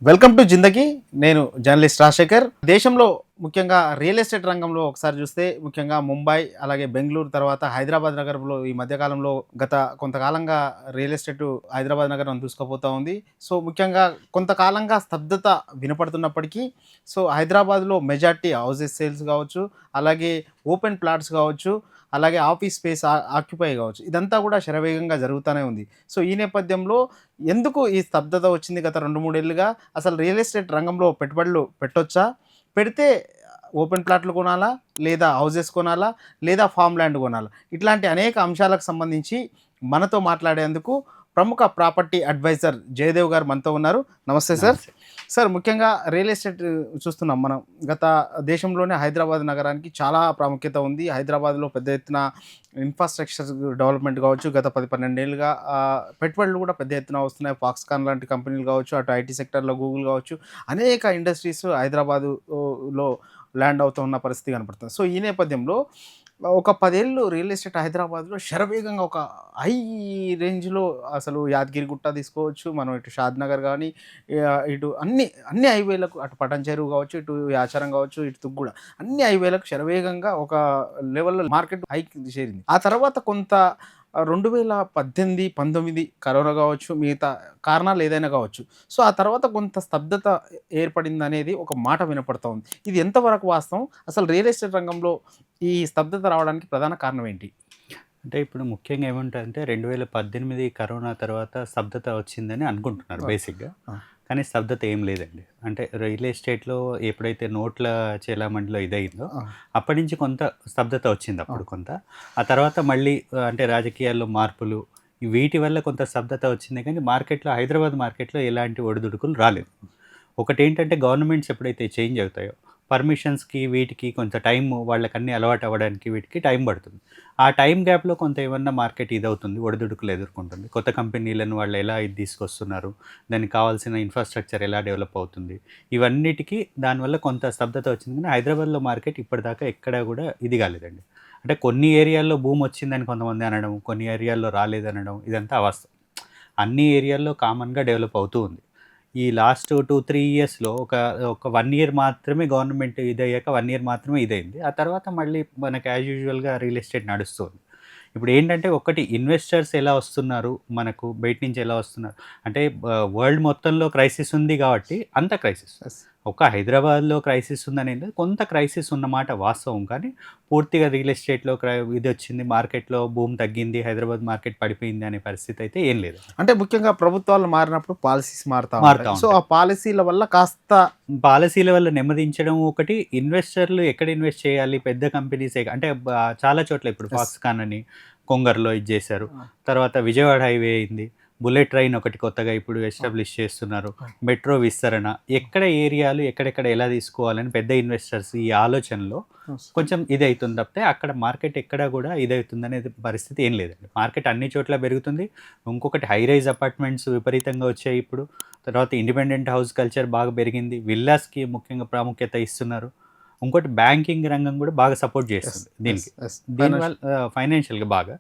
Welcome to జిందగీ. నేను journalist Rajasekhar. దేశంలో ముఖ్యంగా రియల్ ఎస్టేట్ రంగంలో ఒకసారి చూస్తే ముఖ్యంగా ముంబై, అలాగే బెంగళూరు, తర్వాత హైదరాబాద్ నగరంలో ఈ మధ్యకాలంలో గత కొంతకాలంగా రియల్ ఎస్టేట్ హైదరాబాద్ నగరం దూసుకుపోతూ ఉంది. సో ముఖ్యంగా కొంతకాలంగా స్తబ్దత వినపడుతున్నప్పటికీ హైదరాబాద్లో మెజార్టీ హౌసెస్ సేల్స్ కావచ్చు, అలాగే ఓపెన్ ప్లాట్స్ కావచ్చు, అలాగే ఆఫీస్ స్పేస్ ఆక్యుపై కావచ్చు, ఇదంతా కూడా శరవేగంగా జరుగుతూనే ఉంది. సో ఈ నేపథ్యంలో ఎందుకు ఈ స్తబ్దత వచ్చింది గత 2-3 ఏళ్లుగా? అసలు రియల్ ఎస్టేట్ రంగంలో పెట్టుబడులు పెట్టొచ్చా? పెడితే ఓపెన్ ప్లాట్లు కొనాలా? లేదా హౌసెస్ కొనాలా? లేదా ఫామ్ ల్యాండ్ కొనాలా? ఇట్లాంటి అనేక అంశాలకు సంబంధించి మనతో మాట్లాడేందుకు ప్రముఖ ప్రాపర్టీ అడ్వైజర్ జయదేవ్ గారు మనతో ఉన్నారు. నమస్తే సార్. సార్, ముఖ్యంగా రియల్ ఎస్టేట్ చూస్తున్నాం మనం. గత దేశంలోనే హైదరాబాద్ నగరానికి చాలా ప్రాముఖ్యత ఉంది. హైదరాబాద్లో పెద్ద ఎత్తున ఇన్ఫ్రాస్ట్రక్చర్ డెవలప్మెంట్ కావచ్చు, గత 10-12 ఏళ్ళుగా పెట్టుబడులు కూడా పెద్ద ఎత్తున వస్తున్నాయి. ఫాక్స్కాన్ లాంటి కంపెనీలు కావచ్చు, అటు ఐటీ సెక్టర్లో గూగుల్ కావచ్చు, అనేక ఇండస్ట్రీస్ హైదరాబాదులో ల్యాండ్ అవుతున్న పరిస్థితి కనపడుతుంది. సో ఈ నేపథ్యంలో ఒక 10 ఏళ్ళు రియల్ ఎస్టేట్ హైదరాబాద్లో శరవేగంగా ఒక హై రేంజ్లో, అసలు యాదగిరిగుట్ట తీసుకోవచ్చు మనం, ఇటు షాద్నగర్ కానీ, ఇటు అన్ని హైవేలకు, అటు పటాన్ చెరువు కావచ్చు, ఇటు యాచారం కావచ్చు, ఇటు తుగ్గూడ, అన్ని హైవేలకు శరవేగంగా ఒక లెవెల్లో మార్కెట్ హైక్ చేరింది. ఆ తర్వాత కొంత 2018, 19 కరోనా కావచ్చు, మిగతా కారణాలు ఏదైనా కావచ్చు, సో ఆ తర్వాత కొంత స్తబ్దత ఏర్పడిందనేది ఒక మాట వినపడతా ఉంది. ఇది ఎంతవరకు వాస్తవం? అసలు రియల్ ఎస్టేట్ రంగంలో ఈ స్తబ్దత రావడానికి ప్రధాన కారణం ఏంటి? అంటే ఇప్పుడు ముఖ్యంగా ఏముంటదంటే 2018 కరోనా తర్వాత స్తబ్దత వచ్చిందని అనుకుంటున్నారు బేసిక్‌గా. కానీ స్తబ్దత ఏం లేదండి. అంటే రియల్ ఎస్టేట్‌లో ఎప్పుడైతే నోట్ల చలామణిలో ఇదయిందో అప్పటి నుంచి కొంత స్తబ్దత వచ్చింది అప్పుడు కొంత. ఆ తర్వాత మళ్ళీ అంటే రాజకీయాల్లో మార్పులు వీటి వల్ల కొంత స్తబ్దత వచ్చింది, కానీ మార్కెట్‌లో, హైదరాబాద్ మార్కెట్‌లో ఎలాంటి ఒడిదుడుకులు రాలేదు. ఒకటేంటంటే గవర్నమెంట్స్ ఎప్పుడైతే చేంజ్ అవుతాయో పర్మిషన్స్‌కి వీటికి కొంత టైం, వాళ్ళకన్నీ అలవాటు అవ్వడానికి వీటికి టైం పడుతుంది. ఆ టైం గ్యాప్‌లో కొంత ఏమన్నా మార్కెట్ ఇదవుతుంది, ఒడిదుడుకులు ఎదుర్కొంటుంది. కొత్త కంపెనీలను వాళ్ళు ఎలా తీసుకొస్తున్నారు, దానికి కావాల్సిన ఇన్ఫ్రాస్ట్రక్చర్ ఎలా డెవలప్ అవుతుంది, ఇవన్నిటికీ దానివల్ల కొంత స్తబ్దత వచ్చింది. కానీ హైదరాబాద్లో మార్కెట్ ఇప్పటిదాకా ఎక్కడా కూడా ఇది కాలేదండి. అంటే కొన్ని ఏరియాల్లో భూమి వచ్చిందని కొంతమంది అనడం, కొన్ని ఏరియాల్లో రాలేదనడం, ఇదంతా అవాస్తవం. అన్ని ఏరియాల్లో కామన్‌గా డెవలప్ అవుతూ ఉంది. ఈ లాస్ట్ 2-3 ఇయర్స్‌లో ఒక 1 ఇయర్ మాత్రమే గవర్నమెంట్ ఇదయ్యాక 1 ఇయర్ మాత్రమే ఇదైంది. ఆ తర్వాత మళ్ళీ మనకి యాజ్ యూజువల్‌గా రియల్ ఎస్టేట్ నడుస్తుంది. ఇప్పుడు ఏంటంటే ఒకటి ఇన్వెస్టర్స్ ఎలా వస్తున్నారు, మనకు బయట నుంచి ఎలా వస్తున్నారు అంటే వరల్డ్ మొత్తంలో క్రైసిస్ ఉంది కాబట్టి అంత క్రైసిస్. ఒక హైదరాబాద్లో క్రైసిస్ ఉందనేది కొంత క్రైసిస్ ఉన్నమాట వాస్తవం, కానీ పూర్తిగా రియల్ ఎస్టేట్లో ఇది వచ్చింది, మార్కెట్లో భూమి తగ్గింది, హైదరాబాద్ మార్కెట్ పడిపోయింది అనే పరిస్థితి అయితే ఏం లేదు. అంటే ముఖ్యంగా ప్రభుత్వాలు మారినప్పుడు పాలసీస్ మారుతా ఉంటాయి. సో ఆ పాలసీల వల్ల కాస్త పాలసీల వల్ల నెమ్మదించడం ఒకటి, ఇన్వెస్టర్లు ఎక్కడ ఇన్వెస్ట్ చేయాలి, పెద్ద కంపెనీస్ అంటే చాలా చోట్ల ఇప్పుడు ఫాక్స్కాన్ అని కొంగర్లో ఇది చేశారు. తర్వాత విజయవాడ హైవే అయింది, బుల్లెట్ ట్రైన్ ఒకటి కొత్తగా ఇప్పుడు ఎస్టాబ్లిష్ చేస్తున్నారు, మెట్రో విస్తరణ, ఎక్కడ ఏరియాలు ఎక్కడెక్కడ ఎలా తీసుకోవాలని పెద్ద ఇన్వెస్టర్స్ ఈ ఆలోచనలో కొంచెం ఇది అవుతుంది తప్పితే అక్కడ మార్కెట్ ఎక్కడ కూడా ఇదవుతుంది అనేది పరిస్థితి ఏం లేదండి. మార్కెట్ అన్ని చోట్ల పెరుగుతుంది. ఇంకొకటి హై రైజ్ అపార్ట్మెంట్స్ విపరీతంగా వచ్చాయి ఇప్పుడు. తర్వాత ఇండిపెండెంట్ హౌస్ కల్చర్ బాగా పెరిగింది, విల్లాస్కి ముఖ్యంగా ప్రాముఖ్యత ఇస్తున్నారు. ఇంకోటి బ్యాంకింగ్ రంగం కూడా బాగా సపోర్ట్ చేస్తుంది దీనికి. దీనివల్ల ఫైనాన్షియల్గా బాగా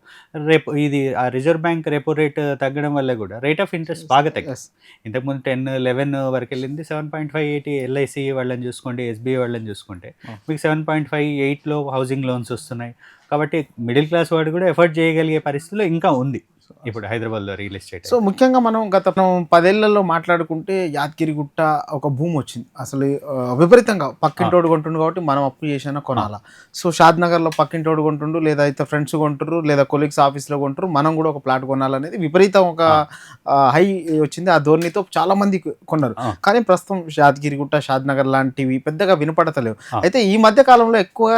ఇది రిజర్వ్ బ్యాంక్ రెపో రేట్ తగ్గడం వల్ల కూడా రేట్ ఆఫ్ ఇంట్రెస్ట్ బాగా తగ్గింది. ఇంతకుముందు 10-11 వరకు వెళ్ళింది, 7.58 ఎల్ఐసి వాళ్ళని చూసుకోండి, ఎస్బీఐ వాళ్ళని చూసుకుంటే మీకు 7.58లో హౌసింగ్ లోన్స్ వస్తున్నాయి. కాబట్టి మిడిల్ క్లాస్ వాడు కూడా ఎఫర్ట్ చేయగలిగే పరిస్థితిలో ఇంకా ఉంది ఇప్పుడు హైదరాబాద్లో రియల్ ఎస్టేట్. సో ముఖ్యంగా మనం గత 10 ఏళ్లలో మాట్లాడుకుంటే యాదగిరిగుట్ట ఒక భూమి వచ్చింది. అసలు విపరీతంగా పక్కింటోడు కొంటుండు కాబట్టి మనం అప్పు చేసినా కొనాలా. సో షాద్నగర్లో పక్కింటోడు కొంటుండు, లేదా అయితే ఫ్రెండ్స్ కొంటురు, లేదా కొలీగ్స్ ఆఫీస్లో కొంటారు, మనం కూడా ఒక ప్లాట్ కొనాలనేది విపరీతం ఒక హై వచ్చింది. ఆ ధోరణితో చాలా మంది కొన్నారు. కానీ ప్రస్తుతం యాదగిరిగుట్ట, షాద్నగర్ లాంటివి పెద్దగా వినపడతలేవు. అయితే ఈ మధ్య కాలంలో ఎక్కువ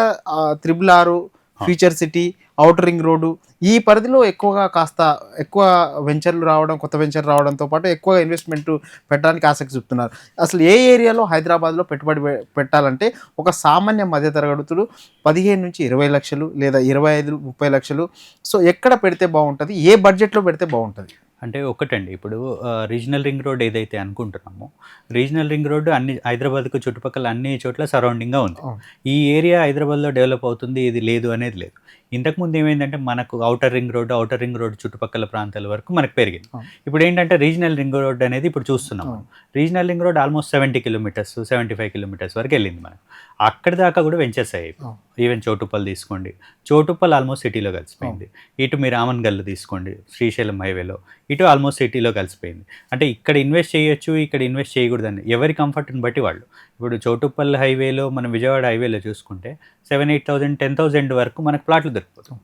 666, future city, outer ring road, ఈ పరిధిలో ఎక్కువగా కాస్త ఎక్కువ వెంచర్లు రావడం, కొత్త వెంచర్ రావడంతో పాటు ఎక్కువగా ఇన్వెస్ట్మెంట్ పెట్టడానికి ఆసక్తి చూపుతున్నారు. అసలు ఏ ఏరియాలో హైదరాబాద్లో పెట్టుబడి పెట్టాలంటే ఒక సామాన్య మధ్యతరగతులు 15-20 లక్షలు, లేదా 25-30 లక్షలు, సో ఎక్కడ పెడితే బాగుంటుంది, ఏ బడ్జెట్లో పెడితే బాగుంటుంది? అంటే ఒకటండి ఇప్పుడు రీజనల్ రింగ్ రోడ్ ఏదైతే అనుకుంటున్నామో, రీజనల్ రింగ్ రోడ్ అన్ని హైదరాబాద్‌కు చుట్టుపక్కల అన్ని చోట్ల సరౌండింగ్‌గా ఉంది. అవును. ఈ ఏరియా హైదరాబాద్‌లో డెవలప్ అవుతుంది, ఇది లేదు అనేది లేదు. ఇంతకుముందు ఏమైందంటే మనకు ఔటర్ రింగ్ రోడ్ చుట్టుపక్కల ప్రాంతాల వరకు మనకు పెరిగింది. అవును. ఇప్పుడేంటంటే రీజనల్ రింగ్ రోడ్ అనేది ఇప్పుడు చూస్తున్నాం మనం. అవును. Regional ring road almost 70 kilometres, 75 kilometres వరకెళ్ళింది మనకు. అక్కడి దాకా కూడా వెంచర్స్ అయ్యాయి. అవును. ఈవెన్ చోటుప్పల్ తీసుకోండి. చోటుప్పల్ ఆల్మోస్ట్ సిటీలో కలిసిపోయింది. ఇటు మీరు రామన్గల్ తీసుకోండి శ్రీశైలం హైవేలో. ఇటు ఆల్మోస్ట్ సిటీలో కలిసిపోయింది. అంటే ఇక్కడ ఇన్వెస్ట్ చేయొచ్చు, ఇక్కడ ఇన్వెస్ట్ చేయకూడదని ఎవరి కంఫర్ట్‌ని బట్టి వాళ్ళు. ఇప్పుడు చోటుప్పల్ హైవేలో మనం విజయవాడ హైవేలో చూసుకుంటే 7, 8,000, 10,000 వరకు మనకు ప్లాట్లు దొరికిపోతాయి.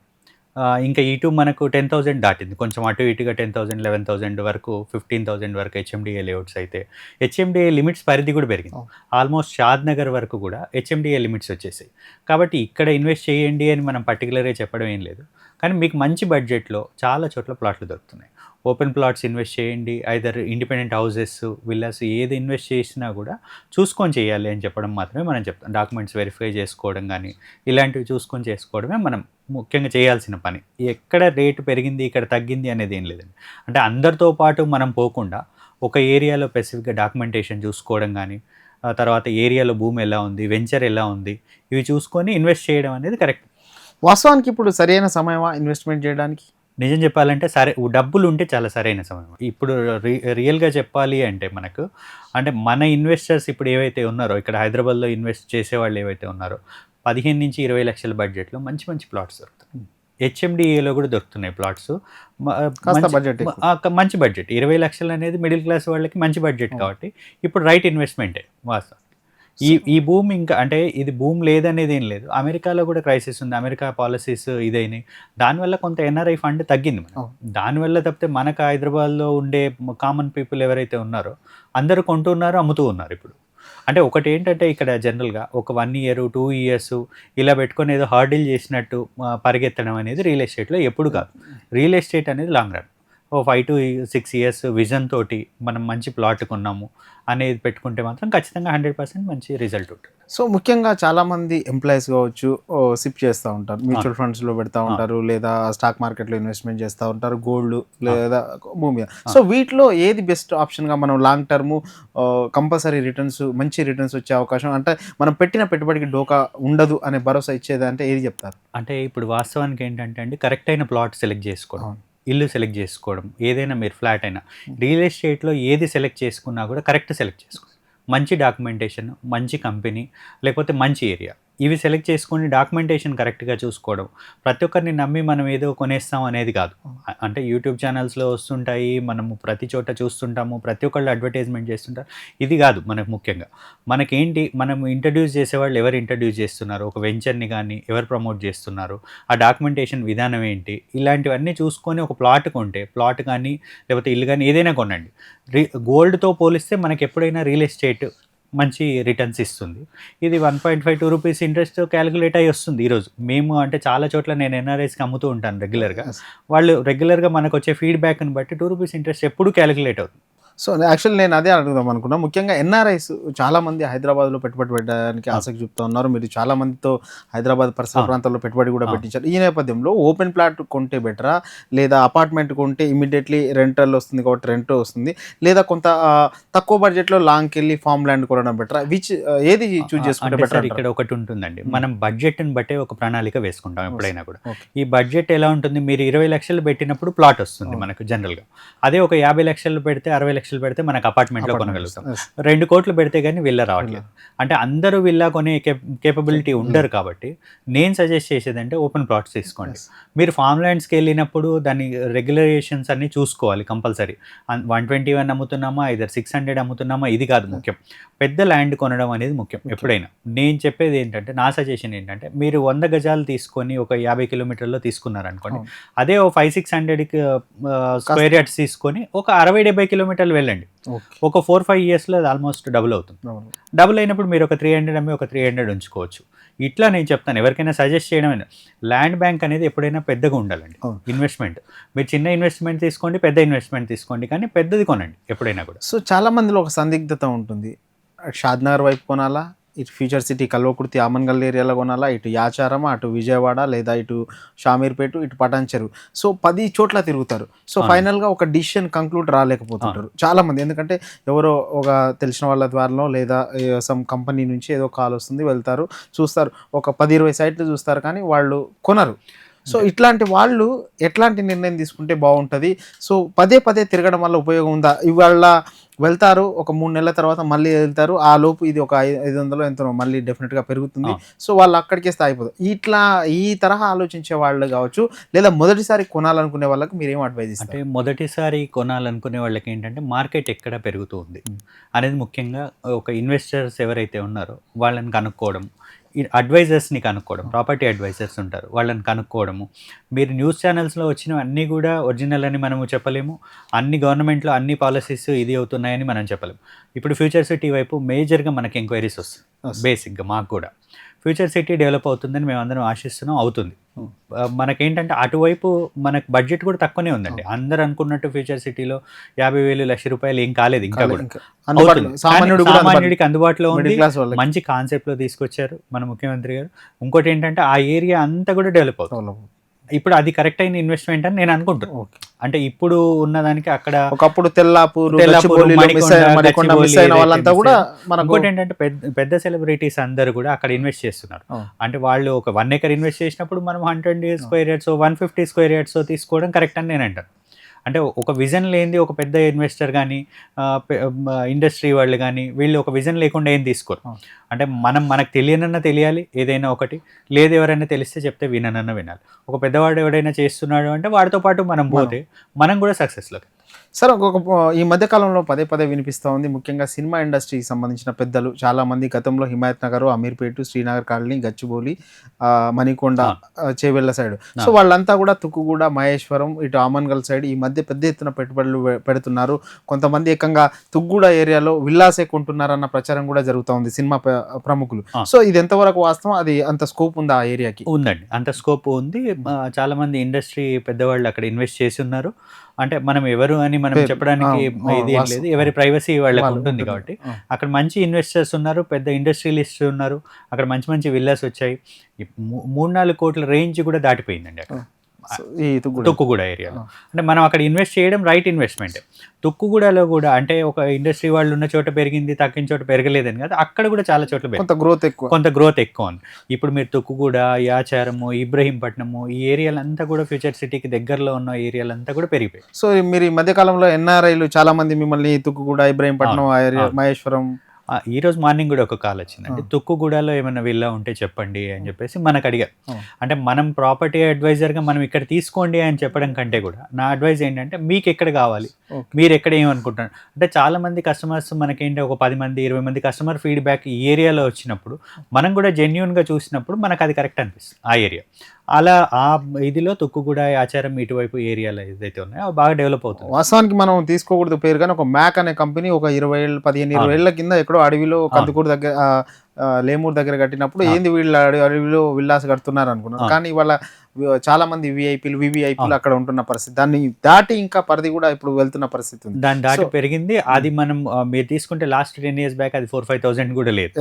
ఇంకా ఇటు మనకు 10,000 దాటింది. కొంచెం అటు ఇటుగా 10,000, 11,000 వరకు, 15,000 వరకు హెచ్ఎండిఏ లేఅవుట్స్ అయితే. హెచ్ఎండిఏ లిమిట్స్ పరిధి కూడా పెరిగింది. ఆల్మోస్ట్ షాద్ నగర్ వరకు కూడా హెచ్ఎండిఏ లిమిట్స్ వచ్చేసాయి. కాబట్టి ఇక్కడ ఇన్వెస్ట్ చేయండి అని మనం పర్టిక్యులర్‌గా చెప్పడం ఏం లేదు. కానీ మీకు మంచి బడ్జెట్‌లో చాలా చోట్ల ప్లాట్లు దొరుకుతున్నాయి. ఓపెన్ ప్లాట్స్ ఇన్వెస్ట్ చేయండి. ఐదర్ ఇండిపెండెంట్ హౌసెస్, విల్లాస్ ఏది ఇన్వెస్ట్ చేసినా కూడా చూసుకొని చేయాలి అని చెప్పడం మాత్రమే మనం చెప్తాం. డాక్యుమెంట్స్ వెరిఫై చేసుకోవడం గానీ, ఇలాంటివి చూసుకొని చేసుకోవడమే మనం ముఖ్యంగా చేయాల్సిన పని. ఎక్కడ రేటు పెరిగింది, ఇక్కడ తగ్గింది అనేది ఏం లేదండి. అంటే అందరితో పాటు మనం పోకుండా ఒక ఏరియాలో స్పెసిఫిక్‌గా డాక్యుమెంటేషన్ చూసుకోవడం గానీ, తర్వాత ఏరియాలో భూమి ఎలా ఉంది, వెంచర్ ఎలా ఉంది, ఇవి చూసుకొని ఇన్వెస్ట్ చేయడం అనేది కరెక్ట్. వాస్తవానికి ఇప్పుడు సరైన సమయమా ఇన్వెస్ట్‌మెంట్ చేయడానికి? నిజం చెప్పాలంటే డబ్బులుంటే చాలా సరైన సమయం. ఇప్పుడు రియల్‌గా చెప్పాలి అంటే మనకు, అంటే మన ఇన్వెస్టర్స్ ఇప్పుడు ఏవైతే ఉన్నారో, ఇక్కడ హైదరాబాద్‌లో ఇన్వెస్ట్ చేసేవాళ్ళు ఏవైతే ఉన్నారో, 15-20 లక్షల బడ్జెట్‌లో మంచి మంచి ప్లాట్స్ దొరుకుతాయి. హెచ్ఎండిఏలో కూడా దొరుకుతున్నాయి ప్లాట్స్. కాస్త బడ్జెట్ ఎక్కువ. మంచి బడ్జెట్ 20 లక్షలు అనేది మిడిల్ క్లాస్ వాళ్ళకి మంచి బడ్జెట్ కాబట్టి ఇప్పుడు రైట్ ఇన్వెస్ట్‌మెంటే వాస్తవం. ఈ భూమి ఇంకా అంటే ఇది భూమి లేదనేది ఏం లేదు. అమెరికాలో కూడా క్రైసిస్ ఉంది. అమెరికా పాలసీస్ ఇదైనాయి. దానివల్ల కొంత ఎన్ఆర్ఐ ఫండ్ తగ్గింది మనకు. దానివల్ల తప్పితే మనకు హైదరాబాద్‌లో ఉండే కామన్ పీపుల్ ఎవరైతే ఉన్నారో అందరూ కొంటున్నారు, అమ్ముతూ ఉన్నారు ఇప్పుడు. అంటే ఒకటేంటంటే ఇక్కడ జనరల్‌గా ఒక 1 ఇయర్, 2 ఇయర్స్ ఇలా పెట్టుకొని ఏదో హార్డిల్ చేసినట్టు పరిగెత్తడం అనేది రియల్ ఎస్టేట్‌లో ఎప్పుడు కాదు. రియల్ ఎస్టేట్ అనేది లాంగ్ రన్. ఓ 5-6 ఇయర్స్ విజన్ తోటి మనం మంచి ప్లాట్ కొన్నాము అనేది పెట్టుకుంటే మాత్రం ఖచ్చితంగా 100% మంచి రిజల్ట్ ఉంటుంది. సో ముఖ్యంగా చాలామంది ఎంప్లాయీస్ కావచ్చు సిప్ చేస్తూ ఉంటారు, మ్యూచువల్ ఫండ్స్లో పెడతా ఉంటారు, లేదా స్టాక్ మార్కెట్లో ఇన్వెస్ట్మెంట్ చేస్తూ ఉంటారు, గోల్డ్ లేదా భూమి మీద. సో వీటిలో ఏది బెస్ట్ ఆప్షన్గా మనం లాంగ్ టర్మ్ కంపల్సరీ రిటర్న్స్, మంచి రిటర్న్స్ వచ్చే అవకాశం, అంటే మనం పెట్టిన పెట్టుబడికి డోకా ఉండదు అనే భరోసా ఇచ్చేది అంటే ఏది చెప్తారు? అంటే ఇప్పుడు వాస్తవానికి ఏంటంటే అండి, కరెక్ట్ అయిన ప్లాట్ సెలెక్ట్ చేసుకోవడం, ఇల్లు సెలెక్ట్ చేసుకోవడం, ఏదైనా మీరు ఫ్లాట్ అయినా రియల్ ఎస్టేట్లో ఏది సెలెక్ట్ చేసుకున్నా కూడా కరెక్ట్ సెలెక్ట్ చేసుకోండి. మంచి డాక్యుమెంటేషన్, మంచి కంపెనీ, లేకపోతే మంచి ఏరియా, ఇవి సెలెక్ట్ చేసుకొని డాక్యుమెంటేషన్ కరెక్ట్గా చూసుకోవడం. ప్రతి ఒక్కరిని నమ్మి మనం ఏదో కొనేస్తాం అనేది కాదు. అంటే యూట్యూబ్ ఛానల్స్లో వస్తుంటాయి, మనము ప్రతి చోట చూస్తుంటాము, ప్రతి ఒక్కళ్ళు అడ్వర్టైజ్మెంట్ చేస్తుంటారు. ఇది కాదు మనకు ముఖ్యంగా. మనకేంటి, మనం ఇంట్రడ్యూస్ చేసేవాళ్ళు ఎవరు ఇంట్రడ్యూస్ చేస్తున్నారు, ఒక వెంచర్ని కానీ ఎవరు ప్రమోట్ చేస్తున్నారు, ఆ డాక్యుమెంటేషన్ విధానం ఏంటి, ఇలాంటివన్నీ చూసుకొని ఒక ప్లాట్ కొంటే, ప్లాట్ కానీ లేకపోతే ఇల్లు కానీ ఏదైనా కొనండి. గోల్డ్తో పోలిస్తే మనకి ఎప్పుడైనా రియల్ ఎస్టేట్ మంచి రిటర్న్స్ ఇస్తుంది. ఇది 1.52 రూపీస్ ఇంట్రెస్ట్ క్యాలిక్యులేట్ అయ్యి వస్తుంది ఈరోజు. మేము అంటే చాలా చోట్ల నేను ఎన్ఆర్ఐస్కి అమ్ముతూ ఉంటాను రెగ్యులర్గా. వాళ్ళు రెగ్యులర్గా మనకు వచ్చే ఫీడ్బ్యాక్ని బట్టి 2 రూపీస్ ఇంట్రెస్ట్ ఎప్పుడు క్యాలిక్యులేట్ అవుతుంది. సో యాక్చువల్లీ నేను అదే అడుగుదాం అనుకున్నా. ముఖ్యంగా ఎన్ఆర్ఐస్ చాలామంది హైదరాబాద్లో పెట్టుబడి పెట్టడానికి ఆసక్తి చూపుతూ ఉన్నారు. మీరు చాలామందితో హైదరాబాద్ పరిసర ప్రాంతాల్లో పెట్టుబడి కూడా పెట్టించారు. ఈ నేపథ్యంలో ఓపెన్ ప్లాట్ కొంటే బెటరా, లేదా అపార్ట్మెంట్ కొంటే ఇమీడియట్లీ రెంటల్ వస్తుంది కాబట్టి రెంట్ వస్తుంది, లేదా కొంత తక్కువ బడ్జెట్లో లాంగ్కి వెళ్ళి ఫామ్ ల్యాండ్ కొనడం బెటరా, ఏది చూస్ చేసుకుంటే బెటర్? ఇక్కడ ఒకటి ఉంటుందండి, మనం బడ్జెట్ని బట్టే ఒక ప్రణాళిక వేసుకుంటాం ఎప్పుడైనా కూడా. ఈ బడ్జెట్ ఎలా ఉంటుంది, మీరు 20 లక్షలు పెట్టినప్పుడు ప్లాట్ వస్తుంది మనకు జనరల్గా. అదే ఒక 50 లక్షలు పెడితే, 60 లక్షలు పెడితే మనకు అపార్ట్మెంట్లో కొనగలుగుతాం. 2 కోట్లు పెడితే కానీ విల్లా రావట్లేదు. అంటే అందరూ విల్లా కొనే కేపబిలిటీ ఉండరు కాబట్టి నేను సజెస్ట్ చేసేదంటే ఓపెన్ ప్లాట్స్ తీసుకోండి. మీరు ఫామ్ ల్యాండ్స్కి వెళ్ళినప్పుడు దాని రెగ్యులేషన్స్ అన్ని చూసుకోవాలి కంపల్సరీ. 121 అమ్ముతున్నామా, ఐదర్ 600 అమ్ముతున్నామా, ఇది కాదు ముఖ్యం. పెద్ద ల్యాండ్ కొనడం అనేది ముఖ్యం ఎప్పుడైనా. నేను చెప్పేది ఏంటంటే, నా సజెషన్ ఏంటంటే, మీరు 100 గజాలు తీసుకొని ఒక 50 కిలోమీటర్లో తీసుకున్నారనుకోండి, అదే ఓ 500-600 స్క్వేర్ యార్డ్స్ తీసుకొని ఒక 60-70 కిలోమీటర్లు వెళ్ళండి. ఒక 4-5 ఇయర్స్లో అది ఆల్మోస్ట్ డబుల్ అవుతుంది. డబుల్ అయినప్పుడు మీరు ఒక 300 అమ్మి ఒక 300 ఉంచుకోవచ్చు. ఇట్లా నేను చెప్తాను ఎవరికైనా సజెస్ట్ చేయడం. ల్యాండ్ బ్యాంక్ అనేది ఎప్పుడైనా పెద్దగా ఉండాలండి. ఇన్వెస్ట్మెంట్ మీరు చిన్న ఇన్వెస్ట్మెంట్ తీసుకోండి, పెద్ద ఇన్వెస్ట్మెంట్ తీసుకోండి, కానీ పెద్దది కొనండి ఎప్పుడైనా కూడా. సో చాలా మందిలో ఒక సందిగ్ధత ఉంటుంది, షాద్నగర్ వైపు కొనాలా ఇటు ఫ్యూచర్ సిటీ కల్వకుర్తి ఆమన్గల్ ఏరియాలో కొనాలా, ఇటు యాచారం, అటు విజయవాడ, లేదా ఇటు షామీర్పేట, ఇటు పటాన్ చెరువు. సో 10 చోట్ల తిరుగుతారు. సో ఫైనల్గా ఒక డిసిషన్ కంక్లూడ్ రాలేకపోతుంటారు చాలామంది. ఎందుకంటే ఎవరో ఒక తెలిసిన వాళ్ళ ద్వారాలో లేదా సమ్ కంపెనీ నుంచి ఏదో కాల్ వస్తుంది, వెళ్తారు, చూస్తారు, ఒక 10-20 సైట్లు చూస్తారు, కానీ వాళ్ళు కొనరు. సో ఇట్లాంటి వాళ్ళు ఎట్లాంటి నిర్ణయం తీసుకుంటే బాగుంటుంది? సో పదే పదే తిరగడం వల్ల ఉపయోగం ఉందా? ఇవాళ వెళ్తారు, ఒక 3 నెలల తర్వాత మళ్ళీ వెళ్తారు, ఆ లోపు ఇది ఒక 500 ఎంతో మళ్ళీ డెఫినెట్గా పెరుగుతుంది. సో వాళ్ళు అక్కడికే స్థాయిపోతారు. ఇట్లా ఈ తరహా ఆలోచించే వాళ్ళు కావచ్చు, లేదా మొదటిసారి కొనాలనుకునే వాళ్ళకి మీరు ఏం అడ్వైజ్ ఇస్తారు? అంటే మొదటిసారి కొనాలనుకునే వాళ్ళకి ఏంటంటే మార్కెట్ ఎక్కడ పెరుగుతూ ఉంది అనేది ముఖ్యంగా ఒక ఇన్వెస్టర్స్ ఎవరైతే ఉన్నారో వాళ్ళని కనుక్కోవడం, అడ్వైజర్స్ని కనుక్కోవడం, ప్రాపర్టీ అడ్వైజర్స్ ఉంటారు, వాళ్ళని కనుక్కోవడము. మీరు న్యూస్ ఛానల్స్లో వచ్చినవి అన్నీ కూడా ఒరిజినల్ అని మనము చెప్పలేము, అన్ని గవర్నమెంట్లో అన్ని పాలసీస్ ఇది అవుతున్నాయని మనం చెప్పలేము. ఇప్పుడు ఫ్యూచర్ సిటీ వైపు మేజర్గా మనకి ఎంక్వైరీస్ వస్తాయి. బేసిక్గా మాకు కూడా ఫ్యూచర్ సిటీ డెవలప్ అవుతుందని మేము అందరం ఆశిస్తున్నాం, అవుతుంది. మనకేంటంటే అటువైపు మనకు బడ్జెట్ కూడా తక్కువనే ఉందండి. అందరు అనుకున్నట్టు ఫ్యూచర్ సిటీలో 50,000 లక్ష రూపాయలు ఏం కాలేదు, ఇంకా కూడా సామాన్యుడికి అందుబాటులో ఉంది. మంచి కాన్సెప్ట్లో తీసుకొచ్చారు మన ముఖ్యమంత్రి గారు. ఇంకోటి ఏంటంటే ఆ ఏరియా అంతా కూడా డెవలప్ అవుతుంది. ఇప్పుడు అది కరెక్ట్ అయిన ఇన్వెస్ట్మెంట్ అని నేను అనుకుంటున్నాను. అంటే ఇప్పుడు ఉన్నదానికి అక్కడ ఒకప్పుడు తెల్లాపూర్, ఇంకోటి ఏంటంటే పెద్ద సెలబ్రిటీస్ అందరూ కూడా అక్కడ ఇన్వెస్ట్ చేస్తున్నారు. అంటే వాళ్ళు ఒక 1 acre ఇన్వెస్ట్ చేసినప్పుడు మనం 120 స్క్వేర్ యార్డ్స్ 150 స్క్వేర్ యార్డ్స్ తీసుకోవడం కరెక్ట్ అని నేను అంటాను. అంటే ఒక విజన్ లేనిది ఒక పెద్ద ఇన్వెస్టర్ కానీ ఇండస్ట్రీ వాళ్ళు కానీ వీళ్ళు ఒక విజన్ లేకుండా ఏం తీసుకోరు. అంటే మనకు తెలియనన్నా తెలియాలి ఏదైనా ఒకటి, లేదు ఎవరైనా తెలిస్తే చెప్తే విననన్నా వినాలి. ఒక పెద్దవాడు ఎవడైనా చేస్తున్నాడు అంటే వాడితో పాటు మనం పోతే మనం కూడా సక్సెస్లోకి. సార్ ఈ మధ్యకాలంలో పదే పదే వినిపిస్తూ ఉంది, ముఖ్యంగా సినిమా ఇండస్ట్రీకి సంబంధించిన పెద్దలు చాలామంది గతంలో Himayat Nagar, Ameerpet, Srinagar colony, Gachibowli, Manikonda, Chevella side, so వాళ్ళంతా కూడా తుక్కుగూడ, మహేశ్వరం, ఇటు ఆమన్గల్ సైడ్ ఈ మధ్య పెద్ద ఎత్తున పెట్టుబడులు పెడుతున్నారు. కొంతమంది ఏకంగా తుక్కుగూడ ఏరియాలో విల్లాసే కొంటున్నారన్న ప్రచారం కూడా జరుగుతూ ఉంది సినిమా ప్రముఖులు. సో ఇది ఎంతవరకు వాస్తవం? అది అంత స్కోప్ ఉందా ఆ ఏరియాకి? ఉందండి, అంత స్కోప్ ఉంది. చాలా మంది ఇండస్ట్రీ పెద్దవాళ్ళు అక్కడ ఇన్వెస్ట్ చేసి ఉన్నారు. అంటే మనం ఎవరు అని మనం చెప్పడానికి ఇది ఏం లేదు, ఎవరి ప్రైవసీ వాళ్ళకి ఉంటుంది కాబట్టి అక్కడ మంచి ఇన్వెస్టర్స్ ఉన్నారు, పెద్ద ఇండస్ట్రియలిస్ట్ ఉన్నారు, అక్కడ మంచి మంచి విల్లాస్ వచ్చాయి. 3-4 కోట్ల రేంజ్ కూడా దాటిపోయిందండి అక్కడ తుక్కుగూడ ఏరియాలో. అంటే మనం అక్కడ ఇన్వెస్ట్ చేయడం రైట్ ఇన్వెస్ట్మెంట్. తుక్కుగూడలో కూడా అంటే ఒక ఇండస్ట్రీ వాళ్ళు ఉన్న చోట పెరిగింది, తక్కిన చోట పెరగలేదని కదా, అక్కడ కూడా చాలా చోట్ల కొంత గ్రోత్ ఎక్కువ ఉంది. ఇప్పుడు మీరు తుక్కుగూడ, యాచారము, ఇబ్రహీంపట్నము ఈ ఏరియాలంతా కూడా ఫ్యూచర్ సిటీకి దగ్గరలో ఉన్న ఏరియాలంతా కూడా పెరిగిపోయాయి. సో మీరు ఈ మధ్యకాలంలో ఎన్ఆర్ఐలు చాలా మంది మిమ్మల్ని తుక్కుగూడ, ఇబ్రహీంపట్నం, మహేశ్వరం, ఈరోజు మార్నింగ్ కూడా ఒక కాల్ వచ్చిందండి, తుక్కుగూడలో ఏమైనా విల్లా ఉంటే చెప్పండి అని చెప్పేసి మనకు అడిగారు. అంటే మనం ప్రాపర్టీ అడ్వైజర్గా మనం ఇక్కడ తీసుకోండి అని చెప్పడం కంటే కూడా నా అడ్వైజ్ ఏంటంటే మీకు ఎక్కడ కావాలి, మీరు ఎక్కడ ఏమనుకుంటున్నారు. అంటే చాలా మంది కస్టమర్స్ మనకేంటి ఒక 10 మంది 20 మంది కస్టమర్ ఫీడ్బ్యాక్ ఈ ఏరియాలో వచ్చినప్పుడు మనం కూడా జెన్యూన్గా చూసినప్పుడు మనకు అది కరెక్ట్ అనిపిస్తుంది ఆ ఏరియా. అలా ఆ ఇదిలో తుక్కుగూడ, ఆచారం ఇటువైపు ఏరియాలో ఏదైతే ఉన్నాయో బాగా డెవలప్ అవుతుంది. వాస్తవానికి మనం తీసుకోకూడదు పేరు, కానీ ఒక మ్యాక్ అనే కంపెనీ ఒక 15-20 ఏళ్ల కింద ఎక్కడో అడవిలో కందుకూరు దగ్గర, లేమూరు దగ్గర కట్టినప్పుడు ఏంది వీళ్ళు అడవిలో విల్లాస్ కడుతున్నారు అనుకున్నారు. కానీ ఇవాళ చాలా మంది వివిఐపీలు అక్కడ ఉంటున్న పరిస్థితి, దాన్ని దాటి ఇంకా పరిధి కూడా ఇప్పుడు వెళ్తున్న పరిస్థితి ఉంది. దాన్ని దాటి పెరిగింది. అది మనం మీరు తీసుకుంటే లాస్ట్ 10 years బ్యాక్ అది 4-5,000 కూడా లేదు.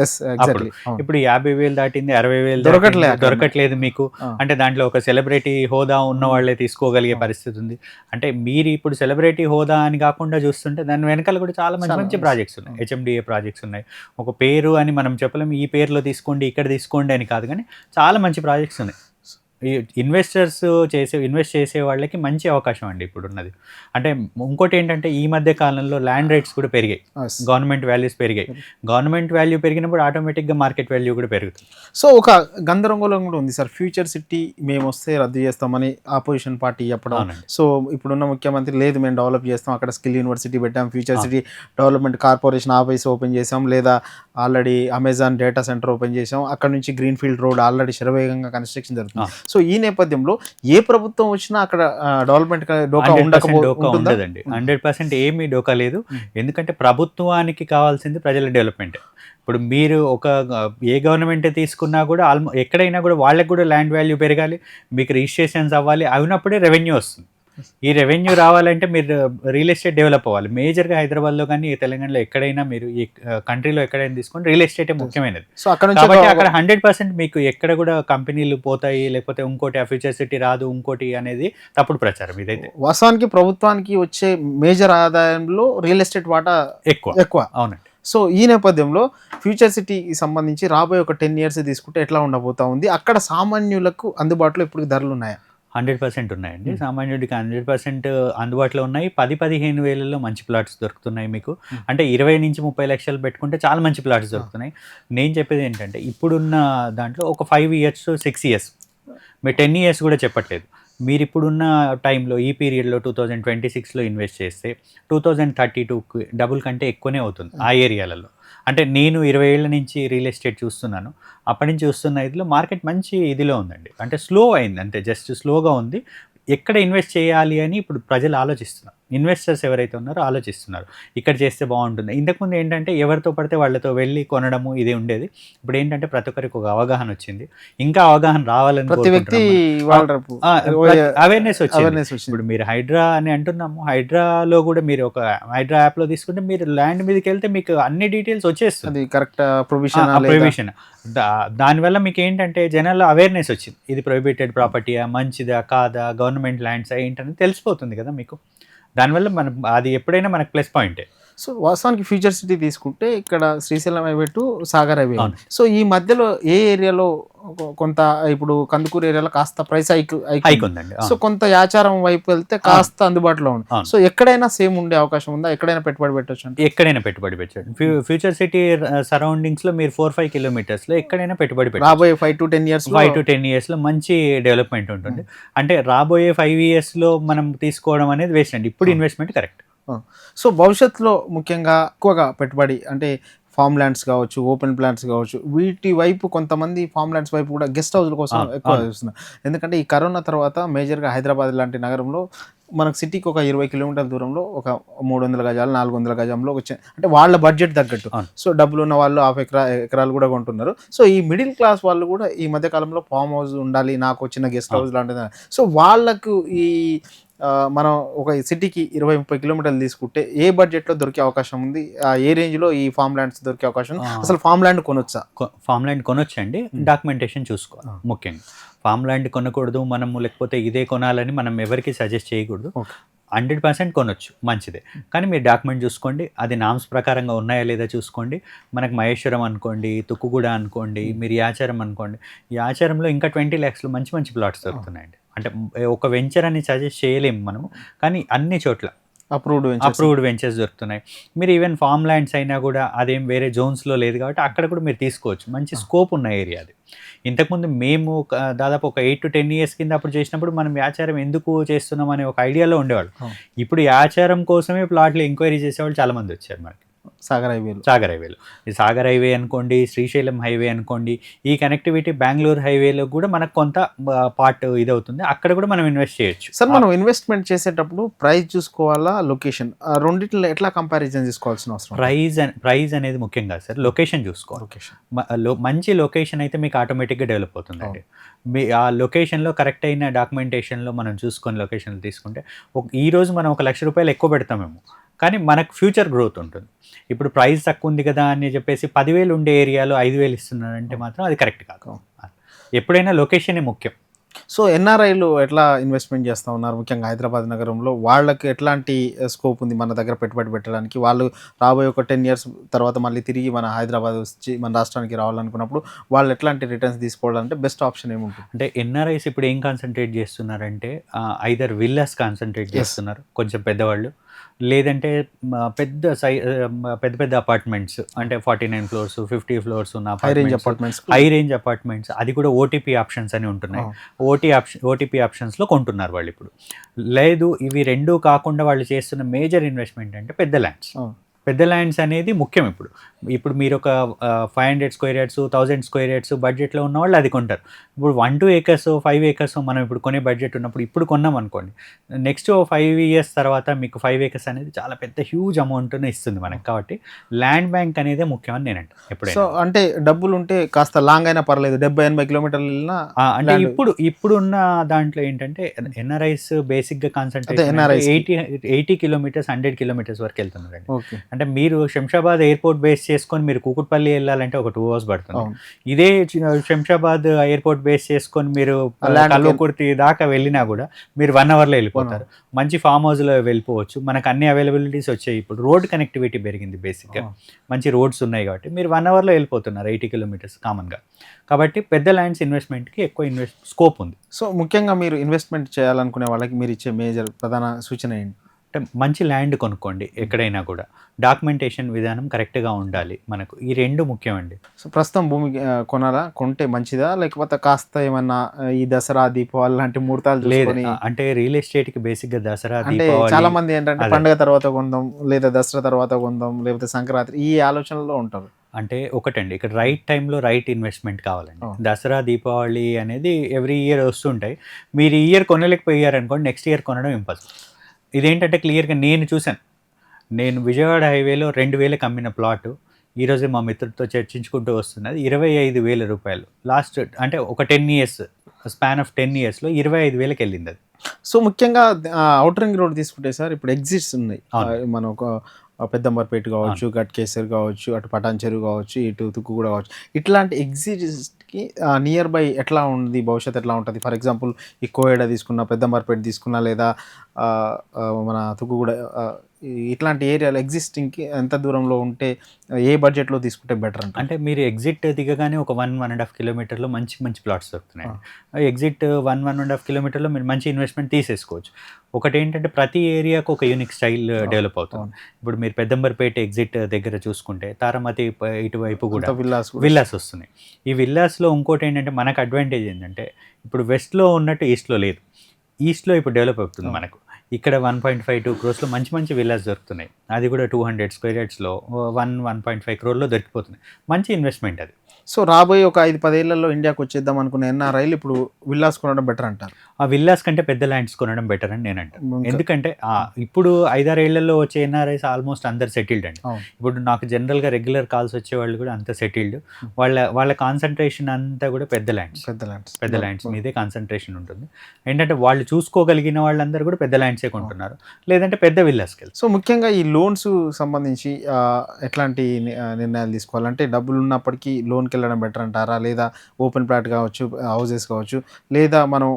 ఇప్పుడు 50,000 దాటింది, 60,000 దొరకట్లేదు మీకు. అంటే దాంట్లో ఒక సెలబ్రిటీ హోదా ఉన్న వాళ్ళే తీసుకోగలిగే పరిస్థితి ఉంది. అంటే మీరు ఇప్పుడు సెలబ్రిటీ హోదా అని కాకుండా చూస్తుంటే దాని వెనకాల కూడా చాలా మంచి మంచి ప్రాజెక్ట్స్ ఉన్నాయి, HMDA ప్రాజెక్ట్స్ ఉన్నాయి. ఒక పేరు అని మనం చెప్పలేము, ఈ పేరులో తీసుకోండి ఇక్కడ తీసుకోండి అని కాదు, కానీ చాలా మంచి ప్రాజెక్ట్స్ ఉన్నాయి. ఇన్వెస్ట్ చేసే వాళ్ళకి మంచి అవకాశం అండి ఇప్పుడు ఉన్నది. అంటే ఇంకోటి ఏంటంటే ఈ మధ్య కాలంలో ల్యాండ్ రేట్స్ కూడా పెరిగాయి, గవర్నమెంట్ వాల్యూస్ పెరిగాయి. గవర్నమెంట్ వాల్యూ పెరిగినప్పుడు ఆటోమేటిక్గా మార్కెట్ వాల్యూ కూడా పెరుగుతుంది. సో ఒక గందరగోళం కూడా ఉంది సార్, ఫ్యూచర్ సిటీ మేము వస్తే రద్దు చేస్తామని ఆపోజిషన్ పార్టీ చెప్పడం. సో ఇప్పుడున్న ముఖ్యమంత్రి లేదు మేము డెవలప్ చేస్తాం, అక్కడ స్కిల్ యూనివర్సిటీ పెట్టాం, future city development corporation office open చేసాం, లేదా already Amazon data centre open చేసాం, అక్కడ నుంచి గ్రీన్ ఫీల్డ్ రోడ్ ఆల్రెడీ శరవేగంగా కన్స్ట్రక్షన్ జరుగుతుంది. సో ఈ నేపథ్యంలో ఏ ప్రభుత్వం వచ్చినా అక్కడ డెవలప్మెంట్ డోకా ఉండదండి, 100% ఏమీ డోకా లేదు. ఎందుకంటే ప్రభుత్వానికి కావాల్సింది ప్రజల డెవలప్మెంట్. ఇప్పుడు మీరు ఏ గవర్నమెంట్ తీసుకున్నా కూడా ఎక్కడైనా కూడా వాళ్ళకి కూడా ల్యాండ్ వాల్యూ పెరగాలి, మీకు రిజిస్ట్రేషన్స్ అవ్వాలి, అయినప్పుడే రెవెన్యూ వస్తుంది. ఈ రెవెన్యూ రావాలంటే మీరు రియల్ ఎస్టేట్ డెవలప్ అవ్వాలి. మేజర్గా హైదరాబాద్లో కానీ తెలంగాణలో ఎక్కడైనా మీరు ఈ కంట్రీలో ఎక్కడైనా తీసుకొని రియల్ ఎస్టేటే ముఖ్యమైనది. సో అక్కడ నుంచి కాబట్టి అక్కడ 100% మీకు ఎక్కడ కూడా కంపెనీలు పోతాయి, లేకపోతే ఇంకోటి ఆ ఫ్యూచర్ సిటీ రాదు, ఇంకోటి అనేది తప్పుడు ప్రచారం ఇదైతే. వాస్తవానికి ప్రభుత్వానికి వచ్చే మేజర్ ఆదాయంలో రియల్ ఎస్టేట్ వాటా ఎక్కువ. అవునండి. సో ఈ నేపథ్యంలో ఫ్యూచర్ సిటీకి సంబంధించి రాబోయే ఒక 10 years తీసుకుంటే ఎట్లా ఉండబోతా ఉంది, అక్కడ సామాన్యులకు అందుబాటులో ఇప్పుడు ధరలు ఉన్నాయా? 100% ఉన్నాయండి. సామాన్యుడికి 100% అందుబాటులో ఉన్నాయి. 10-15 వేలలో మంచి ప్లాట్స్ దొరుకుతున్నాయి మీకు. అంటే 20-30 లక్షలు పెట్టుకుంటే చాలా మంచి ప్లాట్స్ దొరుకుతున్నాయి. నేను చెప్పేది ఏంటంటే ఇప్పుడున్న దాంట్లో ఒక 5 years 6 years, మీరు 10 years కూడా చెప్పట్లేదు. మీరు ఇప్పుడున్న టైంలో ఈ పీరియడ్లో 2026లో ఇన్వెస్ట్ చేస్తే 2032కి డబుల్ కంటే ఎక్కువనే అవుతుంది ఆ ఏరియాలలో. అంటే నేను 20 ఏళ్ల నుంచి రియల్ ఎస్టేట్ చూస్తున్నాను. అప్పటి నుంచి చూస్తున్న ఇదిలో మార్కెట్ మంచి ఇదిలో ఉందండి. అంటే స్లో అయింది, అంతే జస్ట్ స్లోగా ఉంది. ఎక్కడ ఇన్వెస్ట్ చేయాలి అని ఇప్పుడు ప్రజలు ఆలోచిస్తున్నారు. ఇన్వెస్టర్స్ ఎవరైతే ఉన్నారో ఆలోచిస్తున్నారు, ఇక్కడ చేస్తే బాగుంటుంది. ఇంతకుముందు ఏంటంటే ఎవరితో పడితే వాళ్ళతో వెళ్ళి కొనడము ఇది ఉండేది. ఇప్పుడు ఏంటంటే ప్రతి ఒక్కరికి ఒక అవగాహన వచ్చింది, ఇంకా అవగాహన రావాలని ప్రతి వ్యక్తి అవేర్నెస్ వచ్చింది. ఇప్పుడు మీరు హైడ్రా అని అంటున్నాము, హైడ్రాలో కూడా మీరు ఒక హైడ్రా యాప్లో తీసుకుంటే మీరు ల్యాండ్ మీదకి వెళ్తే మీకు అన్ని డీటెయిల్స్ వచ్చేస్తుంది, కరెక్ట్ ప్రొవిజన్. దానివల్ల మీకు ఏంటంటే జనాల్లో అవేర్నెస్ వచ్చింది, ఇది ప్రొహిబిటెడ్ ప్రాపర్టీయా, మంచిదా కాదా, గవర్నమెంట్ ల్యాండ్సా ఏంటని తెలిసిపోతుంది కదా మీకు. దానివల్ల మనం అది ఎప్పుడైనా మనకు ప్లస్ పాయింటే. సో వాస్తవానికి ఫ్యూచర్ సిటీ తీసుకుంటే ఇక్కడ Srisailam highway to Sagar highway. So ఈ మధ్యలో ఏ ఏరియాలో కొంత ఇప్పుడు కందుకూరు ఏరియాలో కాస్త ప్రైస్ హైక్ ఉందండి. సో కొంత యాచారం వైపు వెళ్తే కాస్త అందుబాటులో ఉంది. సో ఎక్కడైనా సేమ్ ఉండే అవకాశం ఉందా? ఎక్కడైనా పెట్టుబడి పెట్టచ్చు అంటే ఎక్కడైనా పెట్టుబడి పెట్టచ్చు. ఫ్యూచర్ సిటీ సరౌండింగ్స్ లో మీరు 4-5 kilometers లో ఎక్కడైనా పెట్టుబడి పెట్టచ్చు. రాబోయే 5 to 10 years 5 to 10 years లో మంచి డెవలప్మెంట్ ఉంటుంది. అంటే రాబోయే 5 years లో మనం తీసుకోవడం అనేది వేస్ట్ అండి. ఇప్పుడు ఇన్వెస్ట్మెంట్ కరెక్ట్. సో భవిష్యత్తులో ముఖ్యంగా ఎక్కువగా పెట్టుబడి అంటే ఫామ్ ల్యాండ్స్ కావచ్చు, ఓపెన్ ప్లాంట్స్ కావచ్చు, వీటి వైపు కొంతమంది ఫామ్ ల్యాండ్స్ వైపు కూడా గెస్ట్ హౌస్ల కోసం ఎక్కువ చూస్తున్నారు. ఎందుకంటే ఈ కరోనా తర్వాత మేజర్గా హైదరాబాద్ లాంటి నగరంలో మనకు సిటీకి ఒక 20 kilometers దూరంలో ఒక 300 గజాలు 400 గజంలో వచ్చే అంటే వాళ్ళ బడ్జెట్ తగ్గట్టు సో డబ్బులు ఉన్న వాళ్ళు ఎకరాలు కూడా కొంటున్నారు. సో ఈ మిడిల్ క్లాస్ వాళ్ళు కూడా ఈ మధ్య కాలంలో ఫామ్ హౌస్ ఉండాలి, నాకు వచ్చిన గెస్ట్ హౌస్ లాంటిది. సో వాళ్ళకు ఈ మనం ఒక సిటీకి 20-30 kilometers తీసుకుంటే ఏ బడ్జెట్లో దొరికే అవకాశం ఉంది, ఏ రేంజ్లో ఈ ఫామ్ ల్యాండ్స్ దొరికే అవకాశం, అసలు ఫామ్ ల్యాండ్ కొనొచ్చా? ఫామ్ ల్యాండ్ కొనొచ్చండి. డాక్యుమెంటేషన్ చూసుకోవాలి ముఖ్యంగా. ఫామ్ ల్యాండ్ కొనకూడదు మనము, లేకపోతే ఇదే కొనాలని మనం ఎవరికి సజెస్ట్ చేయకూడదు. 100% కొనొచ్చు, మంచిదే. కానీ మీరు డాక్యుమెంట్ చూసుకోండి, అది నామ్స్ ప్రకారంగా ఉన్నాయా లేదా చూసుకోండి. మనకు మహేశ్వరం అనుకోండి, తుక్కుగూడ అనుకోండి, మీరు యాచారం అనుకోండి, యాచారంలో ఇంకా 20 lakhs మంచి మంచి ప్లాట్స్ దొరుకుతున్నాయండి. అంటే ఒక వెంచర్ అని సజెస్ట్ చేయలేము మనము, కానీ అన్ని చోట్ల అప్రూవ్డ్ వెంచర్స్ దొరుకుతున్నాయి. మీరు ఈవెన్ ఫామ్ ల్యాండ్స్ అయినా కూడా అదేం వేరే జోన్స్లో లేదు కాబట్టి అక్కడ కూడా మీరు తీసుకోవచ్చు. మంచి స్కోప్ ఉన్న ఏరియా అది. ఇంతకుముందు మేము దాదాపు ఒక 8 to 10 years కింద అప్పుడు చేసినప్పుడు మనం యాచారం ఎందుకు చేస్తున్నాం అనే ఒక ఐడియాలో ఉండేవాళ్ళు. ఇప్పుడు యాచారం కోసమే ప్లాట్లు ఎంక్వైరీ చేసేవాళ్ళు చాలామంది వచ్చారు మనకి. సాగర్ హైవేలో ఈ సాగర్ హైవే అనుకోండి, శ్రీశైలం హైవే అనుకోండి, ఈ కనెక్టివిటీ బెంగళూరు హైవేలో కూడా మనకు కొంత పార్ట్ ఇదవుతుంది. అక్కడ కూడా మనం ఇన్వెస్ట్ చేయొచ్చు. సార్ మనం ఇన్వెస్ట్మెంట్ చేసేటప్పుడు ప్రైస్ చూసుకోవాలా, లొకేషన్, రెండింటిలో ఎట్లా కంపారిజన్ చేసుకోవాల్సిన అవసరం? ప్రైస్ అనేది ముఖ్యం కాదు సార్, లొకేషన్ చూసుకోవాలి. మంచి లొకేషన్ అయితే మీకు ఆటోమేటిక్గా డెవలప్ అవుతుందండి. మీ ఆ లొకేషన్లో కరెక్ట్ అయిన డాక్యుమెంటేషన్లో మనం చూసుకొని లొకేషన్లు తీసుకుంటే ఈరోజు మనం 1 లక్ష రూపాయలు ఎక్కువ పెడతామేమో, కానీ మనకు ఫ్యూచర్ గ్రోత్ ఉంటుంది. ఇప్పుడు ప్రైస్ తక్కువ ఉంది కదా అని చెప్పేసి 10,000 ఉండే ఏరియాలో 5,000 ఇస్తున్నారంటే మాత్రం అది కరెక్ట్ కాదు. ఎప్పుడైనా లొకేషనే ముఖ్యం. సో ఎన్ఆర్ఐలు ఎట్లా ఇన్వెస్ట్మెంట్ చేస్తూ ఉన్నారు ముఖ్యంగా హైదరాబాద్ నగరంలో? వాళ్ళకి ఎట్లాంటి స్కోప్ ఉంది మన దగ్గర పెట్టుబడి పెట్టడానికి? వాళ్ళు రాబోయే ఒక 10 years తర్వాత మళ్ళీ తిరిగి మన హైదరాబాద్ వచ్చి మన రాష్ట్రానికి రావాలనుకున్నప్పుడు వాళ్ళు ఎట్లాంటి రిటర్న్స్ తీసుకోవాలంటే బెస్ట్ ఆప్షన్ ఏముంటుంది? అంటే ఎన్ఆర్ఐస్ ఇప్పుడు ఏం కాన్సన్ట్రేట్ చేస్తున్నారంటే ఐదర్ విల్లాస్ కాన్సన్ట్రేట్ చేస్తున్నారు కొంచెం పెద్దవాళ్ళు, లేదంటే పెద్ద అపార్ట్మెంట్స్ అంటే 49 floors 50 floors ఉన్న హై రేంజ్ అపార్ట్మెంట్స్, అది కూడా ఓటీపీ ఆప్షన్స్ అని ఉంటున్నాయి. ఓటీపీ ఆప్షన్స్లో కొంటున్నారు వాళ్ళు ఇప్పుడు. లేదు ఇవి రెండూ కాకుండా వాళ్ళు చేస్తున్న మేజర్ ఇన్వెస్ట్మెంట్ అంటే పెద్ద ల్యాండ్స్. పెద్ద ల్యాండ్స్ అనేది ముఖ్యం. ఇప్పుడు మీరు ఒక 500 స్క్వేర్ యార్డ్స్, 1000 స్క్వేర్ యార్డ్స్ బడ్జెట్లో ఉన్నవాళ్ళు అది కొంటారు. ఇప్పుడు 1-2 ఏకర్స్, 5 ఏకర్స్ మనం ఇప్పుడు కొనే బడ్జెట్ ఉన్నప్పుడు ఇప్పుడు కొన్నాం అనుకోండి, నెక్స్ట్ 5 ఇయర్స్ తర్వాత మీకు 5 ఏకర్స్ అనేది చాలా పెద్ద హ్యూజ్ అమౌంట్ని ఇస్తుంది మనకి. కాబట్టి ల్యాండ్ బ్యాంక్ అనేది ముఖ్యం అని నేను అంటాను ఎప్పుడైనా. సో అంటే డబ్బులు ఉంటే కాస్త లాంగ్ అయినా పర్లేదు, 70-80 కిలోమీటర్లు వెళ్ళినా అంటే ఇప్పుడున్న దాంట్లో ఏంటంటే ఎన్ఆర్ఐస్ బేసిక్గా కాన్సన్ట్రేషన్ 80 కిలోమీటర్స్ 100 కిలోమీటర్స్ వరకు వెళ్తున్నారండి. అంటే మీరు శంషాబాద్ ఎయిర్పోర్ట్ బేస్ చేసుకొని మీరు కూకట్పల్లి వెళ్ళాలంటే ఒక 2 hours పడుతుంది. ఇదే శంషాబాద్ ఎయిర్పోర్ట్ బేస్ చేసుకొని మీరు కల్వకుర్తి దాకా వెళ్ళినా కూడా మీరు 1 hourలో వెళ్ళిపోతారు. మంచి ఫామ్ హౌస్లో వెళ్ళిపోవచ్చు. మనకు అన్ని అవైలబిలిటీస్ వచ్చాయి. ఇప్పుడు రోడ్ కనెక్టివిటీ పెరిగింది బేసిక్గా, మంచి రోడ్స్ ఉన్నాయి కాబట్టి మీరు 1 hourలో వెళ్ళిపోతున్నారు 80 కిలోమీటర్స్ కామన్గా. కాబట్టి పెద్ద ల్యాండ్స్ ఇన్వెస్ట్మెంట్కి ఎక్కువ స్కోప్ ఉంది. సో ముఖ్యంగా మీరు ఇన్వెస్ట్మెంట్ చేయాలనుకునే వాళ్ళకి మీరు ఇచ్చే మేజర్ ప్రధాన సూచన ఏంటి? అంటే మంచి ల్యాండ్ కొనుక్కోండి. ఎక్కడైనా కూడా డాక్యుమెంటేషన్ విధానం కరెక్ట్గా ఉండాలి. మనకు ఈ 2 ముఖ్యమండి. సో ప్రస్తుతం భూమి కొనాలా, కొంటే మంచిదా, లేకపోతే కాస్త ఏమన్నా ఈ దసరా దీపావళి లాంటి ముహూర్తాలు లేదు? అంటే రియల్ ఎస్టేట్కి బేసిక్గా దసరా, అంటే చాలా మంది ఏంటంటే పండుగ తర్వాత కొందాం, లేదా దసరా తర్వాత కొందాం, లేకపోతే సంక్రాంతి, ఈ ఆలోచనలో ఉంటారు. అంటే ఒకటండి, ఇక్కడ రైట్ టైంలో రైట్ ఇన్వెస్ట్మెంట్ కావాలండి. దసరా, దీపావళి అనేది ఎవ్రీ ఇయర్ వస్తుంటాయి. మీరు ఈ ఇయర్ కొనలేకపోయారనుకోండి, నెక్స్ట్ ఇయర్ కొనడం ఇంపాసిబుల్. ఇదేంటంటే క్లియర్గా నేను చూశాను. నేను విజయవాడ హైవేలో 2000కి అమ్మిన ప్లాటు ఈరోజే మా మిత్రుడితో చర్చించుకుంటూ వస్తున్నది 25,000 రూపాయలు. లాస్ట్ అంటే ఒక 10 years స్పాన్ ఆఫ్ 10 yearsలో 25,000కి వెళ్ళింది అది. సో ముఖ్యంగా అవుటర్ రింగ్ రోడ్ తీసుకుంటే సార్, ఇప్పుడు ఎగ్జిట్స్ ఉన్నాయి. మనం ఒక పెద్దంబర్పేట కావచ్చు, గట్కేసర్ కావచ్చు, అటు పటాన్ చెరువు కావచ్చు, ఇటు తుక్కుగూడ కావచ్చు, ఇట్లాంటి ఎగ్జిట్స్కి నియర్ బై ఎట్లా ఉంది, భవిష్యత్తు ఎట్లా ఉంటుంది? ఫర్ ఎగ్జాంపుల్ ఈ కోయడ తీసుకున్నా, పెద్దంబర్పేట తీసుకున్నా, లేదా మన తుక్కుగూడ, ఇట్లాంటి ఏరియాలో ఎగ్జిస్టింగ్కి ఎంత దూరంలో ఉంటే ఏ బడ్జెట్లో తీసుకుంటే బెటర్ అంటే మీరు ఎగ్జిట్ దిగగానే ఒక 1-1.5 కిలోమీటర్లో మంచి మంచి ప్లాట్స్ దొరుకుతున్నాయి. ఎగ్జిట్ 1-1.5 కిలోమీటర్లో మీరు మంచి ఇన్వెస్ట్మెంట్ తీసేసుకోవచ్చు. ఒకటి ఏంటంటే ప్రతి ఏరియాకు ఒక యూనిక్ స్టైల్ డెవలప్ అవుతుంది. ఇప్పుడు మీరు పెద్దంబర్పేట ఎగ్జిట్ దగ్గర చూసుకుంటే తారామతి ఇటువైపు కూడా విల్లాస్ వస్తున్నాయి. ఈ విల్లాస్లో ఇంకోటి ఏంటంటే మనకు అడ్వాంటేజ్ ఏంటంటే ఇప్పుడు వెస్ట్లో ఉన్నట్టు ఈస్ట్లో లేదు. ఈస్ట్లో ఇప్పుడు డెవలప్ అవుతుంది మనకు. ఇక్కడ 1.52 crores మంచి మంచి విల్లాస్ దొరుకుతున్నాయి. అది కూడా 200 స్క్వేర్ యార్డ్స్లో 1.5 crore దొరికిపోతుంది. మంచి ఇన్వెస్ట్మెంట్ అది. సో రాబోయే ఒక 5-10 ఏళ్లలో ఇండియాకి వచ్చేద్దాం అనుకున్న ఎన్ఆర్ఐలు ఇప్పుడు విల్లాస్ కొనడం బెటర్ అంటారు? ఆ విల్లాస్ కంటే పెద్ద ల్యాండ్స్ కొనడం బెటర్ అని నేను అంటాను. ఎందుకంటే ఇప్పుడు 5-6 ఏళ్లలో వచ్చే ఎన్ఆర్ఐస్ ఆల్మోస్ట్ అందరు సెటిల్డ్ అండి. ఇప్పుడు నాకు జనరల్గా రెగ్యులర్ కాల్స్ వచ్చే వాళ్ళు కూడా అంత సెటిల్డ్. వాళ్ళ కాన్సన్ట్రేషన్ అంతా కూడా పెద్ద ల్యాండ్స్ మీదే కాన్సన్ట్రేషన్ ఉంటుంది. ఏంటంటే వాళ్ళు చూసుకోగలిగిన వాళ్ళందరూ కూడా పెద్ద ల్యాండ్సే కొంటున్నారు, లేదంటే పెద్ద విల్లాస్కి వెళ్తారు. సో ముఖ్యంగా ఈ లోన్స్ సంబంధించి ఎట్లాంటి నిర్ణయాలు తీసుకోవాలంటే, డబ్బులు ఉన్నప్పటికీ లోన్కి వెళ్ళడం బెటర్ అంటారా, లేదా ఓపెన్ ప్లాట్ కావచ్చు, హౌసెస్ కావచ్చు, లేదా మనం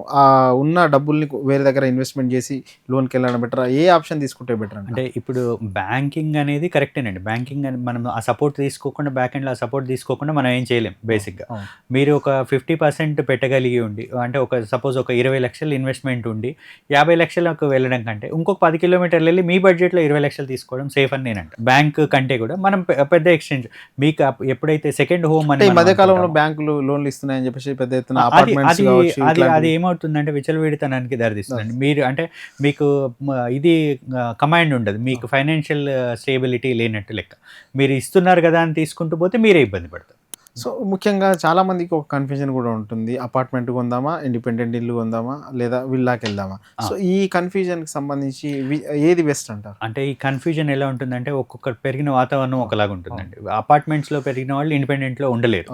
ఉన్న డబ్బుల్ని వేరే దగ్గర ఇన్వెస్ట్మెంట్ చేసి లోన్కి వెళ్ళడం బెటర్? ఏ ఆప్షన్ తీసుకుంటే బెటర్ అంటే ఇప్పుడు బ్యాంకింగ్ అనేది కరెక్టేనండి. బ్యాంకింగ్ అని మనం ఆ సపోర్ట్ తీసుకోకుండా, బ్యాక్ ఎండ్లో ఆ సపోర్ట్ తీసుకోకుండా మనం ఏం చేయలేం. బేసిక్గా మీరు ఒక 50% పెట్టగలిగి ఉండి, అంటే ఒక సపోజ్ ఒక 20 లక్షలు ఇన్వెస్ట్మెంట్ ఉండి 50 లక్షలకు వెళ్ళడం కంటే ఇంకొక 10 కిలోమీటర్లు వెళ్ళి మీ బడ్జెట్లో 20 లక్షలు తీసుకోవడం సేఫ్ అని నేను అంటాను. బ్యాంక్ కంటే కూడా మనం పెద్ద ఎక్స్చేంజ్ మీకు ఎప్పుడైతే సెకండ్ హోమ్ అని మధ్యకాలంలో బ్యాంకులు లోన్లు ఇస్తున్నాయని చెప్పేసి పెద్ద ఎత్తున అది ఏమవుతుందంటే విచలవిడితనానికి దారితీస్తుందండి. మీరు అంటే మీకు ఇది కమాండ్ ఉండదు, మీకు ఫైనాన్షియల్ స్టేబిలిటీ లేనట్టు లెక్క. మీరు ఇస్తున్నారు కదా అని తీసుకుంటూ పోతే మీరే ఇబ్బంది పడతారు. సో ముఖ్యంగా చాలామందికి ఒక కన్ఫ్యూజన్ కూడా ఉంటుంది, అపార్ట్మెంట్ కొందామా, ఇండిపెండెంట్ ఇల్లు కొందామా, లేదా విల్లాకి వెళ్దామా? సో ఈ కన్ఫ్యూజన్కి సంబంధించి ఏది బెస్ట్ అంటారు? అంటే ఈ కన్ఫ్యూజన్ ఎలా ఉంటుందంటే ఒక్కొక్కరు పెరిగిన వాతావరణం ఒకలాగా ఉంటుందండి. అపార్ట్మెంట్స్లో పెరిగిన వాళ్ళు ఇండిపెండెంట్లో ఉండలేరు.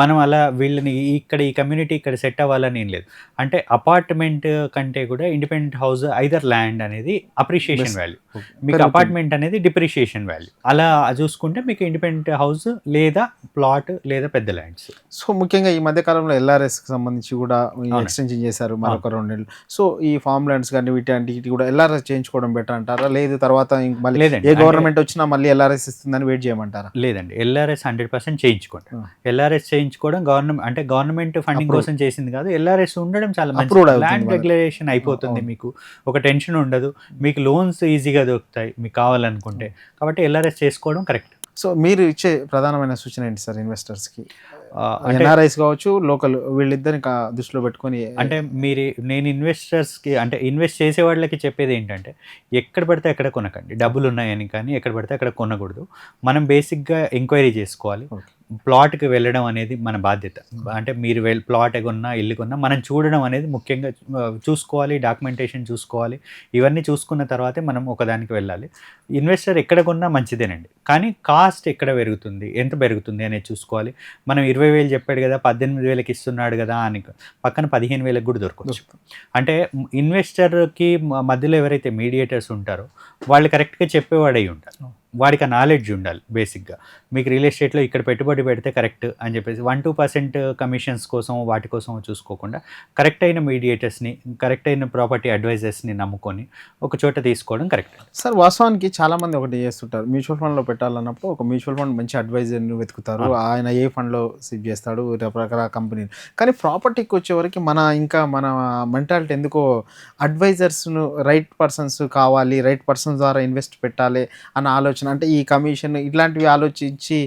మనం అలా వీళ్ళని ఇక్కడ ఈ కమ్యూనిటీ ఇక్కడ సెట్ అవ్వాలని ఏం లేదు. అంటే అపార్ట్మెంట్ కంటే కూడా ఇండిపెండెంట్ హౌస్ ఐదర్ ల్యాండ్ అనేది అప్రిషియేషన్ వాల్యూ, మీకు అపార్ట్మెంట్ అనేది డిప్రిషియేషన్ వాల్యూ. అలా చూసుకుంటే మీకు ఇండిపెండెంట్ హౌస్ లేదా ప్లాట్ లేదా పెద్ద ల్యాండ్స్. సో ముఖ్యంగా ఈ మధ్య కాలంలో ఎల్ఆర్ఎస్కి సంబంధించి కూడా ఎక్స్టెన్షన్ చేశారు మరొక 2 నెలలు. సో ఈ ఫార్మ్ ల్యాండ్స్ కానీ వీటి కూడా ఎల్ఆర్ఎస్ చేయించుకోవడం బెటర్ అంటారా, లేదు తర్వాత మళ్ళీ ఏ గవర్నమెంట్ వచ్చినా మళ్ళీ ఎల్ఆర్ఎస్ ఇస్తుందని వెయిట్ చేయమంటారా? లేదండి, ఎల్ఆర్ఎస్ 100% చేయించుకోండి. ఎల్ఆర్ఎస్ చేయించుకోవడం గవర్నమెంట్ ఫండింగ్ కోసం చేసింది కాదు. ఎల్ఆర్ఎస్ ఉండడం చాలా మంచిది. ల్యాండ్ రెగ్యులేషన్ అయిపోతుంది, మీకు ఒక టెన్షన్ ఉండదు, మీకు లోన్స్ ఈజీగా దొరుకుతాయి మీకు కావాలనుకుంటే. కాబట్టి ఎల్ఆర్ఎస్ చేసుకోవడం కరెక్ట్. సో మీరు ఇచ్చే ప్రధానమైన సూచన ఏంటి సార్ ఇన్వెస్టర్స్కి? అంటే ఎన్ఆర్ఐస్ కావచ్చు, లోకల్, వీళ్ళిద్దరిని దృష్టిలో పెట్టుకొని అంటే నేను ఇన్వెస్టర్స్కి అంటే ఇన్వెస్ట్ చేసే వాళ్ళకి చెప్పేది ఏంటంటే ఎక్కడ పడితే అక్కడ కొనకండి. డబ్బులు ఉన్నాయని కానీ ఎక్కడ పడితే అక్కడ కొనకూడదు. మనం బేసిక్గా ఎంక్వైరీ చేసుకోవాలి. ప్లాట్కి వెళ్ళడం అనేది మన బాధ్యత. అంటే మీరు ప్లాట్ కొన్నా ఇల్లు కొన్నా మనం చూడడం అనేది ముఖ్యంగా చూసుకోవాలి. డాక్యుమెంటేషన్ చూసుకోవాలి. ఇవన్నీ చూసుకున్న తర్వాతే మనం ఒకదానికి వెళ్ళాలి. ఇన్వెస్టర్ ఎక్కడ కొన్నా మంచిదేనండి, కానీ కాస్ట్ ఎక్కడ పెరుగుతుంది, ఎంత పెరుగుతుంది అనేది చూసుకోవాలి. మనం 20,000 చెప్పాడు కదా, 18,000కి ఇస్తున్నాడు కదా అని పక్కన 15,000కి కూడా దొరకవచ్చు. అంటే ఇన్వెస్టర్కి మధ్యలో ఎవరైతే మీడియేటర్స్ ఉంటారో వాళ్ళు కరెక్ట్గా చెప్పేవాడై ఉంటారు. వాడికి ఆ నాలెడ్జ్ ఉండాలి. బేసిక్గా మీకు రియల్ ఎస్టేట్లో ఇక్కడ పెట్టుబడి పెడితే కరెక్ట్ అని చెప్పేసి 1-2% కమిషన్స్ కోసం వాటి కోసం చూసుకోకుండా కరెక్ట్ అయిన మీడియేటర్స్ని, కరెక్ట్ అయిన ప్రాపర్టీ అడ్వైజర్స్ని నమ్ముకొని ఒక చోట తీసుకోవడం కరెక్ట్. సార్ వాస్తవానికి చాలామంది ఒకటి చేస్తుంటారు, మ్యూచువల్ ఫండ్లో పెట్టాలన్నప్పుడు ఒక మ్యూచువల్ ఫండ్ మంచి అడ్వైజర్ని వెతుకుతారు. ఆయన ఏ ఫండ్లో సిప్ చేస్తాడు, రకరకాల కంపెనీ. కానీ ప్రాపర్టీకి వచ్చేవరకు మన మెంటాలిటీ ఎందుకో అడ్వైజర్స్ను రైట్ పర్సన్స్ కావాలి, రైట్ పర్సన్స్ ద్వారా ఇన్వెస్ట్ పెట్టాలి అన్న ఆలోచన, అంటే ఈ కమిషన్ ఇట్లాంటివి ఆలోచించి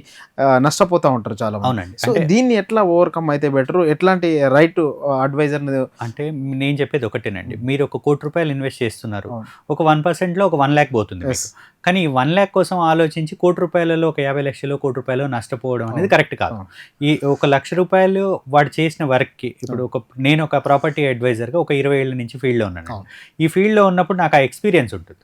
నష్టపోతూ ఉంటారు చాలా మంది. అవునండి. సో దీన్ని ఎట్లా ఓవర్కమ్ అయితే బెటర్, ఎట్లాంటి రైట్ అడ్వైజర్? అంటే నేను చెప్పేది ఒకటేనండి, మీరు ఒక ₹1,00,00,000 ఇన్వెస్ట్ చేస్తున్నారు, ఒక 1%లో ఒక 1 lakh పోతుంది మీకు. కానీ ఈ 1 lakh కోసం ఆలోచించి ₹1,00,00,000 ఒక 50 లక్షలు ₹1,00,00,000 నష్టపోవడం అనేది కరెక్ట్ కాదు. ఈ ₹1,00,000 వాడు చేసిన వర్క్కి, ఇప్పుడు నేను ఒక ప్రాపర్టీ అడ్వైజర్గా ఒక 20 ఏళ్ళ నుంచి ఫీల్డ్లో ఉన్నాను. ఈ ఫీల్డ్లో ఉన్నప్పుడు నాకు ఆ ఎక్స్పీరియన్స్ ఉంటుంది.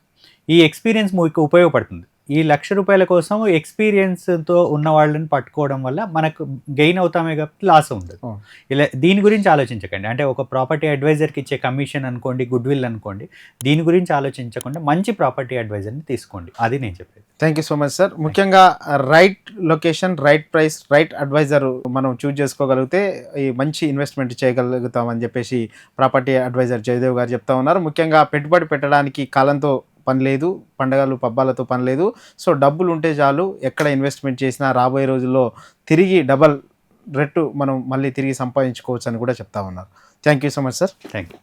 ఈ ఎక్స్పీరియన్స్ మీకు ఉపయోగపడుతుంది. ఈ ₹1,00,000 కోసం ఎక్స్పీరియన్స్తో ఉన్న వాళ్ళని పట్టుకోవడం వల్ల మనకు గెయిన్ అవుతామే కాబట్టి లాస్ ఉండదు. ఇలా దీని గురించి ఆలోచించకండి. అంటే ఒక ప్రాపర్టీ అడ్వైజర్కి ఇచ్చే కమిషన్ అనుకోండి, గుడ్ విల్ అనుకోండి, దీని గురించి ఆలోచించకుండా మంచి ప్రాపర్టీ అడ్వైజర్ని తీసుకోండి. అది నేను చెప్పేది. Thank you so much sir. ముఖ్యంగా right location, right price, right advisor మనం చూజ్ చేసుకోగలిగితే ఈ మంచి ఇన్వెస్ట్మెంట్ చేయగలుగుతామని చెప్పేసి ప్రాపర్టీ అడ్వైజర్ జయదేవ్ గారు చెప్తా ఉన్నారు. ముఖ్యంగా పెట్టుబడి పెట్టడానికి కాలంతో పని లేదు, పండగలు పబ్బాలతో పని లేదు. సో డబ్బులు ఉంటే చాలు, ఎక్కడ ఇన్వెస్ట్మెంట్ చేసినా రాబోయే రోజుల్లో తిరిగి డబల్ రెట్టు మనం మళ్ళీ తిరిగి సంపాదించుకోవచ్చు అని కూడా చెప్తా ఉన్నారు. Thank you so much sir. Thank you.